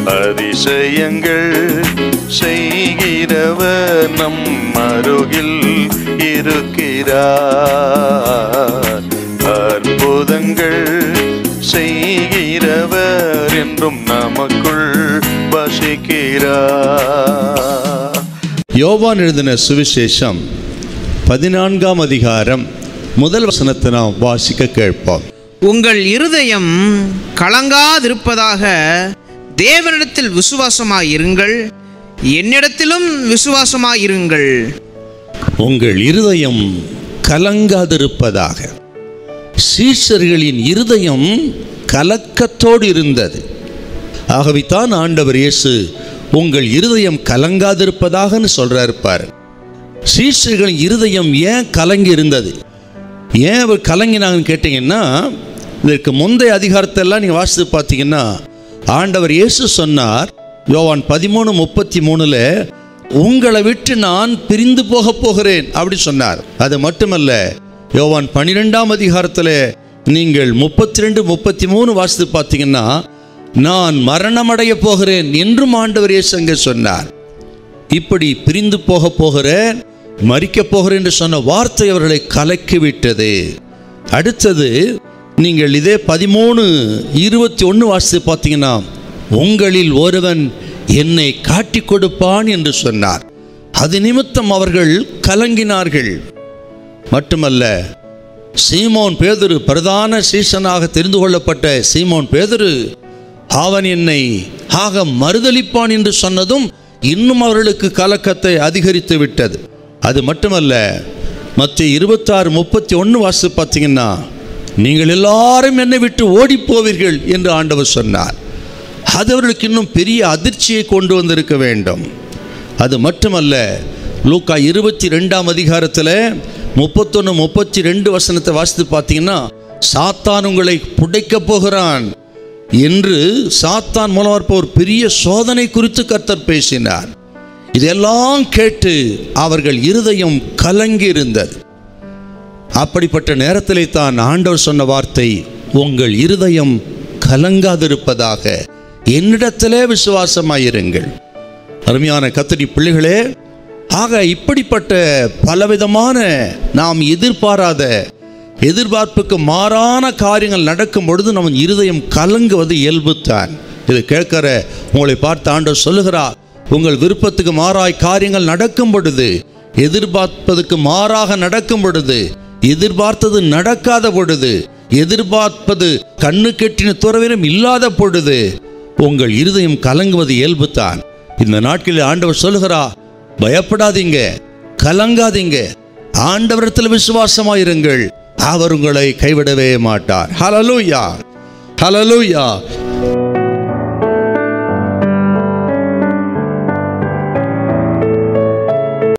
அதிசயங்கள் செய்கிறவர் நம் அருகில் இருக்கிறார். அற்புதங்கள் செய்கிறவர் என்றும் நமக்குள் வசிக்கிறார். யோவான் எழுதின சுவிசேஷம் 14ஆம் அதிகாரம் முதல் வசனத்தை நாம் வாசிக்க கேட்போம். உங்கள் இருதயம் கலங்காதிருப்பதாக தேவனிடத்தில் விசுவாசமாயிருங்கள், என்னிடத்திலும் விசுவாசமாயிருங்கள். உங்கள் இருதயம் கலங்காதிருப்பதாக. சீஷர்களின் இருதயம் கலக்கத்தோடு இருந்தது. ஆகவேதான் ஆண்டவர் இயேசு உங்கள் இருதயம் கலங்காதிருப்பதாக சொல்றாரு பாரு. சீஷர்களின் இருதயம் ஏன் கலங்கி இருந்தது? ஏன் அவர் கலங்கினாங்கன்னு கேட்டீங்கன்னா, இதற்கு முந்தைய அதிகாரத்தெல்லாம் நீங்கள் வாசித்து பார்த்தீங்கன்னா ஆண்டவர் இயேசு சொன்னார் யோவான் 13:33 உங்களை விட்டு நான் பிரிந்து போகிறேன் அப்படி சொன்னார். அது மட்டுமல்ல, யோவான் 12ஆம் அதிகாரத்தில் நீங்கள் 32-33 வாசித்து பார்த்தீங்கன்னா நான் மரணமடைய போகிறேன் என்றும் ஆண்டவர் இயேசு அங்கே சொன்னார். இப்படி பிரிந்து போகிறேன், மரிக்க போகிறேன் என்று சொன்ன வார்த்தை அவர்களை கலக்கிவிட்டது. அடுத்தது நீங்கள் இதே 13:21 வாசித்து பார்த்தீங்கன்னா உங்களில் ஒருவன் என்னை காட்டி கொடுப்பான் என்று சொன்னார். அது நிமித்தம் அவர்கள் கலங்கினார்கள். மட்டுமல்ல, சீமோன் பேதுரு, பிரதான சீசனாக தெரிந்து கொள்ளப்பட்ட சீமோன் பேதுரு, அவன் என்னை ஆக மறுதலிப்பான் என்று சொன்னதும் இன்னும் அவர்களுக்கு கலக்கத்தை அதிகரித்து விட்டது. அது மட்டுமல்ல, மத்திய 26:31 வாசித்து பார்த்தீங்கன்னா நீங்கள் எல்லாரும் என்னை விட்டு ஓடி போவீர்கள் என்று ஆண்டவர் சொன்னார். அது அவர்களுக்கு இன்னும் பெரிய அதிர்ச்சியை கொண்டு வந்திருக்க வேண்டும். அது மட்டுமல்ல, லூக்கா 22ஆம் அதிகாரத்தில் 31-32 வசனத்தை வாசித்து பார்த்தீங்கன்னா சாத்தான் உங்களை புடைக்கப் போகிறான் என்று சாத்தான் மூலமாக ஒரு பெரிய சோதனை குறித்து கர்த்தர் பேசினார். இதெல்லாம் கேட்டு அவர்கள் இருதயம் கலங்கி இருந்தது. அப்படிப்பட்ட நேரத்திலே தான் ஆண்டவர் சொன்ன வார்த்தை, உங்கள் இருதயம் கலங்காதிருப்பதாக என்னிடத்திலே விசுவாசமாயிருங்கள். அருமையான கர்த்தருடைய பிள்ளைகளே, ஆக இப்படிப்பட்ட பலவிதமான நாம் எதிர்பாராத, எதிர்பார்ப்புக்கு மாறான காரியங்கள் நடக்கும் பொழுது நம்ம இருதயம் கலங்குவது இயல்புத்தான். இது கேட்கிற உங்களை பார்த்து ஆண்டவர் சொல்லுகிறார், உங்கள் விருப்பத்துக்கு மாறாய் காரியங்கள் நடக்கும் பொழுது, எதிர்பார்ப்பதுக்கு மாறாக நடக்கும் பொழுது, எதிர்பார்த்தது நடக்காத பொழுது, எதிர்பார்ப்பது கண்ணு கெட்டின துறவிலும் இல்லாத பொழுது உங்கள் இருதயம் கலங்குவது இயல்புத்தான். இந்த நாட்களில் ஆண்டவர் சொல்லுகிறார், பயப்படாதீங்க, கலங்காதீங்க, ஆண்டவரிடத்தில் விசுவாசமாயிருங்கள், அவர் உங்களை கைவிடவே மாட்டார். ஹல்லேலூயா, ஹல்லேலூயா.